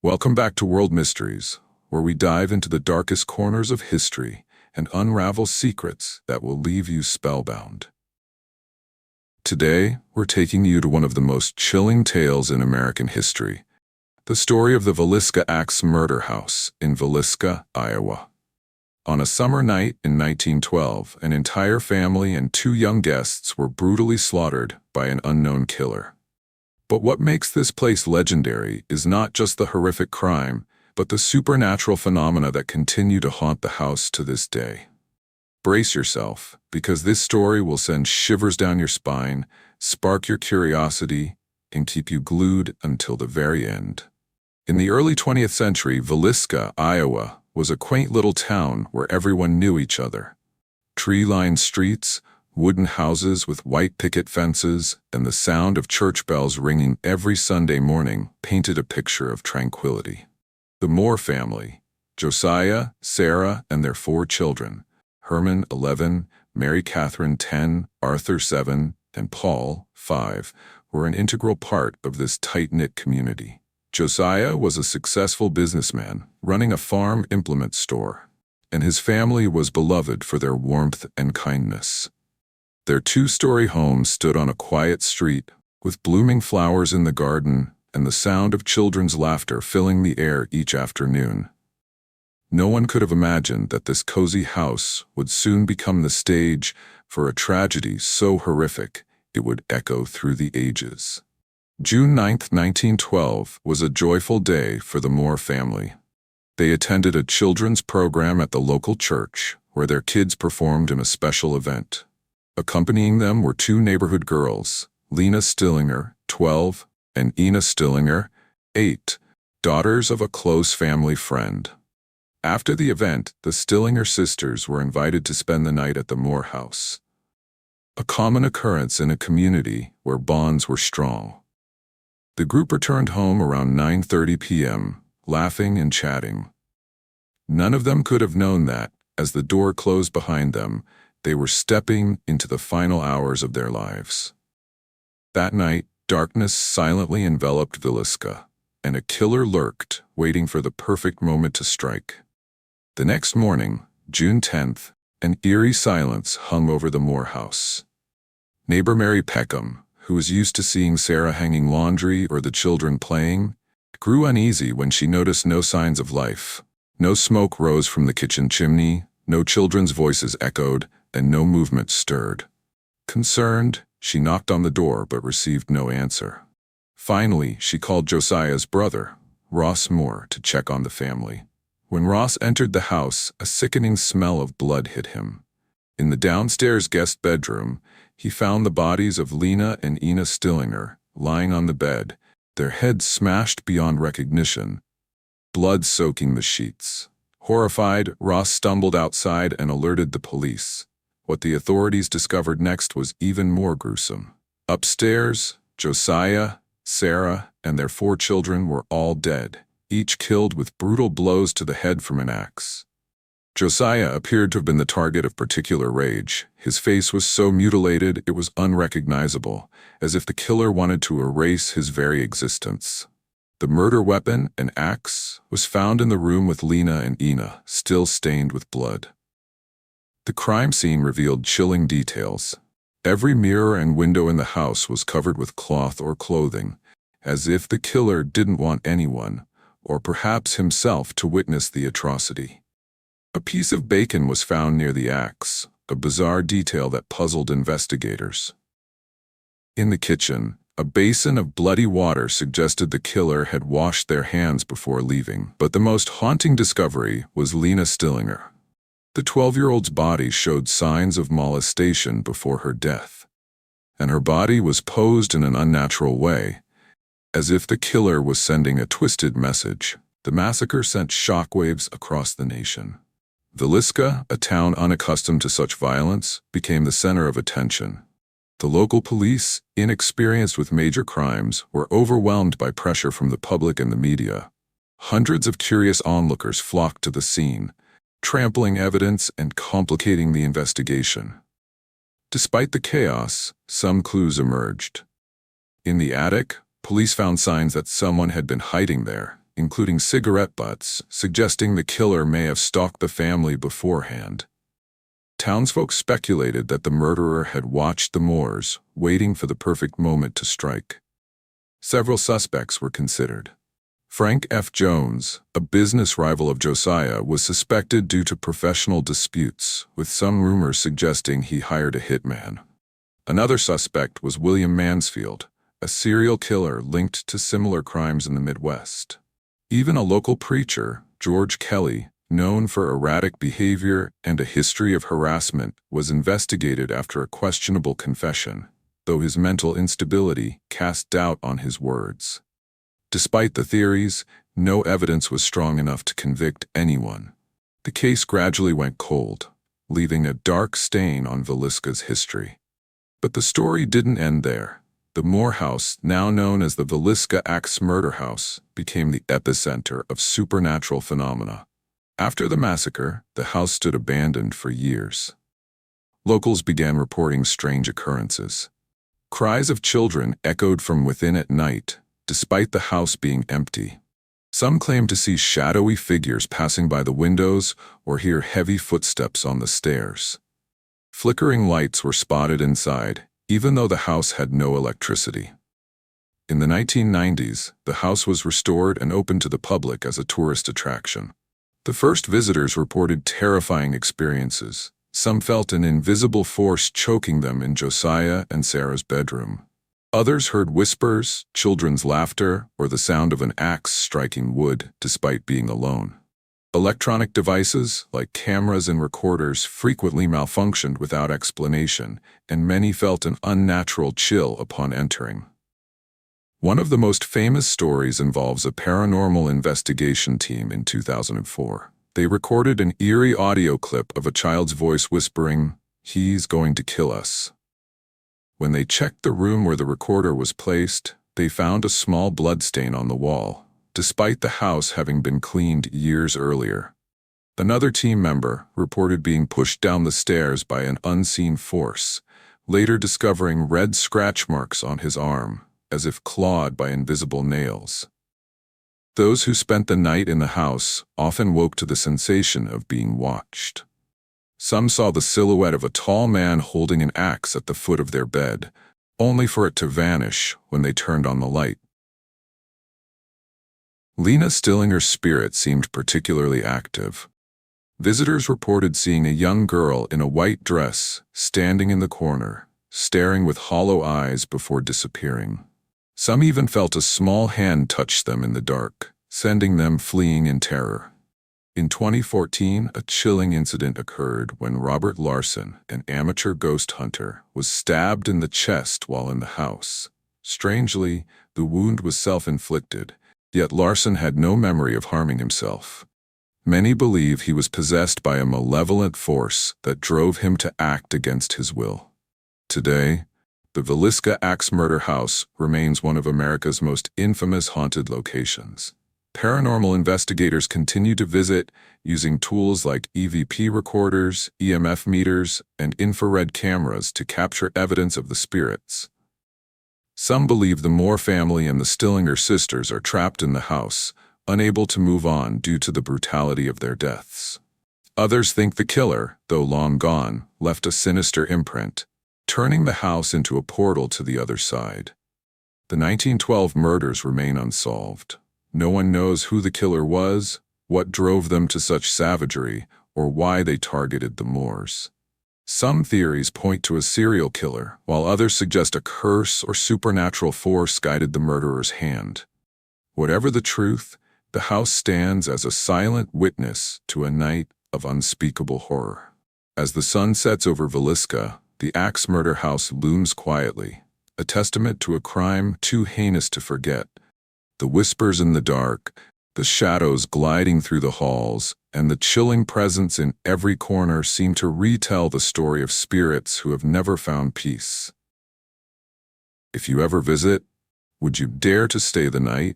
Welcome back to World Mysteries, where we dive into the darkest corners of history and unravel secrets that will leave you spellbound. Today, we're taking you to one of the most chilling tales in American history, the story of the Villisca Axe Murder House in Villisca, Iowa. On a summer night in 1912, an entire family and two young guests were brutally slaughtered by an unknown killer. But what makes this place legendary is not just the horrific crime, but the supernatural phenomena that continue to haunt the house to this day. Brace yourself, because this story will send shivers down your spine, spark your curiosity, and keep you glued until the very end. In the early 20th century, Villisca, Iowa, was a quaint little town where everyone knew each other. Tree-lined streets, wooden houses with white picket fences, and the sound of church bells ringing every Sunday morning painted a picture of tranquility. The Moore family, Josiah, Sarah, and their four children, Herman, 11, Mary Catherine, 10, Arthur, 7, and Paul, 5, were an integral part of this tight-knit community. Josiah was a successful businessman running a farm implement store, and his family was beloved for their warmth and kindness. Their two-story home stood on a quiet street, with blooming flowers in the garden and the sound of children's laughter filling the air each afternoon. No one could have imagined that this cozy house would soon become the stage for a tragedy so horrific it would echo through the ages. June 9, 1912, was a joyful day for the Moore family. They attended a children's program at the local church, where their kids performed in a special event. Accompanying them were two neighborhood girls, Lena Stillinger, 12, and Ina Stillinger, 8, daughters of a close family friend. After the event, the Stillinger sisters were invited to spend the night at the Moore house, a common occurrence in a community where bonds were strong. The group returned home around 9:30 p.m., laughing and chatting. None of them could have known that, as the door closed behind them, they were stepping into the final hours of their lives. That night, darkness silently enveloped Villisca, and a killer lurked, waiting for the perfect moment to strike. The next morning, June 10th, an eerie silence hung over the Moore house. Neighbor Mary Peckham, who was used to seeing Sarah hanging laundry or the children playing, grew uneasy when she noticed no signs of life. No smoke rose from the kitchen chimney, no children's voices echoed, and no movement stirred. Concerned, she knocked on the door but received no answer. Finally, she called Josiah's brother, Ross Moore, to check on the family. When Ross entered the house, a sickening smell of blood hit him. In the downstairs guest bedroom, he found the bodies of Lena and Ina Stillinger lying on the bed, their heads smashed beyond recognition, blood soaking the sheets. Horrified, Ross stumbled outside and alerted the police. What the authorities discovered next was even more gruesome. Upstairs, Josiah, Sarah, and their four children were all dead, each killed with brutal blows to the head from an axe. Josiah appeared to have been the target of particular rage. His face was so mutilated it was unrecognizable, as if the killer wanted to erase his very existence. The murder weapon, an axe, was found in the room with Lena and Ina, still stained with blood. The crime scene revealed chilling details. Every mirror and window in the house was covered with cloth or clothing, as if the killer didn't want anyone, or perhaps himself, to witness the atrocity. A piece of bacon was found near the axe, a bizarre detail that puzzled investigators. In the kitchen, a basin of bloody water suggested the killer had washed their hands before leaving, but the most haunting discovery was Lena Stillinger. The 12-year-old's body showed signs of molestation before her death, and her body was posed in an unnatural way, as if the killer was sending a twisted message. The massacre sent shockwaves across the nation. Villisca, a town unaccustomed to such violence, became the center of attention. The local police, inexperienced with major crimes, were overwhelmed by pressure from the public and the media. Hundreds of curious onlookers flocked to the scene, trampling evidence and complicating the investigation. Despite the chaos, some clues emerged. In the attic, police found signs that someone had been hiding there, including cigarette butts, suggesting the killer may have stalked the family beforehand. Townsfolk speculated that the murderer had watched the moors, waiting for the perfect moment to strike. Several suspects were considered. Frank F. Jones, a business rival of Josiah, was suspected due to professional disputes, with some rumors suggesting he hired a hitman. Another suspect was William Mansfield, a serial killer linked to similar crimes in the Midwest. Even a local preacher, George Kelly, known for erratic behavior and a history of harassment, was investigated after a questionable confession, though his mental instability cast doubt on his words. Despite the theories, no evidence was strong enough to convict anyone. The case gradually went cold, leaving a dark stain on Villisca's history. But the story didn't end there. The Moore House, now known as the Villisca Axe Murder House, became the epicenter of supernatural phenomena. After the massacre, the house stood abandoned for years. Locals began reporting strange occurrences. Cries of children echoed from within at night, despite the house being empty. Some claimed to see shadowy figures passing by the windows or hear heavy footsteps on the stairs. Flickering lights were spotted inside, even though the house had no electricity. In the 1990s, the house was restored and opened to the public as a tourist attraction. The first visitors reported terrifying experiences. Some felt an invisible force choking them in Josiah and Sarah's bedroom. Others heard whispers, children's laughter, or the sound of an axe striking wood despite being alone. Electronic devices, like cameras and recorders, frequently malfunctioned without explanation, and many felt an unnatural chill upon entering. One of the most famous stories involves a paranormal investigation team in 2004. They recorded an eerie audio clip of a child's voice whispering, "He's going to kill us." When they checked the room where the recorder was placed, they found a small bloodstain on the wall, despite the house having been cleaned years earlier. Another team member reported being pushed down the stairs by an unseen force, later discovering red scratch marks on his arm, as if clawed by invisible nails. Those who spent the night in the house often woke to the sensation of being watched. Some saw the silhouette of a tall man holding an axe at the foot of their bed, only for it to vanish when they turned on the light. Lena Stillinger's spirit seemed particularly active. Visitors reported seeing a young girl in a white dress standing in the corner, staring with hollow eyes before disappearing. Some even felt a small hand touch them in the dark, sending them fleeing in terror. In 2014, a chilling incident occurred when Robert Larson, an amateur ghost hunter, was stabbed in the chest while in the house. Strangely, the wound was self-inflicted, yet Larson had no memory of harming himself. Many believe he was possessed by a malevolent force that drove him to act against his will. Today, the Villisca Axe Murder House remains one of America's most infamous haunted locations. Paranormal investigators continue to visit, using tools like EVP recorders, EMF meters, and infrared cameras to capture evidence of the spirits. Some believe the Moore family and the Stillinger sisters are trapped in the house, unable to move on due to the brutality of their deaths. Others think the killer, though long gone, left a sinister imprint, turning the house into a portal to the other side. The 1912 murders remain unsolved. No one knows who the killer was, what drove them to such savagery, or why they targeted the Moores. Some theories point to a serial killer, while others suggest a curse or supernatural force guided the murderer's hand. Whatever the truth, the house stands as a silent witness to a night of unspeakable horror. As the sun sets over Villisca, the Axe Murder House looms quietly, a testament to a crime too heinous to forget. The whispers in the dark, the shadows gliding through the halls, and the chilling presence in every corner seem to retell the story of spirits who have never found peace. If you ever visit, would you dare to stay the night?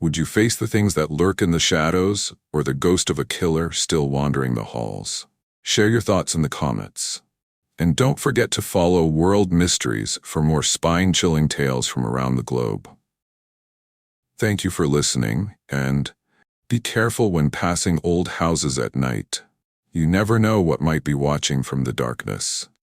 Would you face the things that lurk in the shadows, or the ghost of a killer still wandering the halls? Share your thoughts in the comments. And don't forget to follow World Mysteries for more spine-chilling tales from around the globe. Thank you for listening, and Be careful when passing old houses at night. You never know what might be watching from the darkness.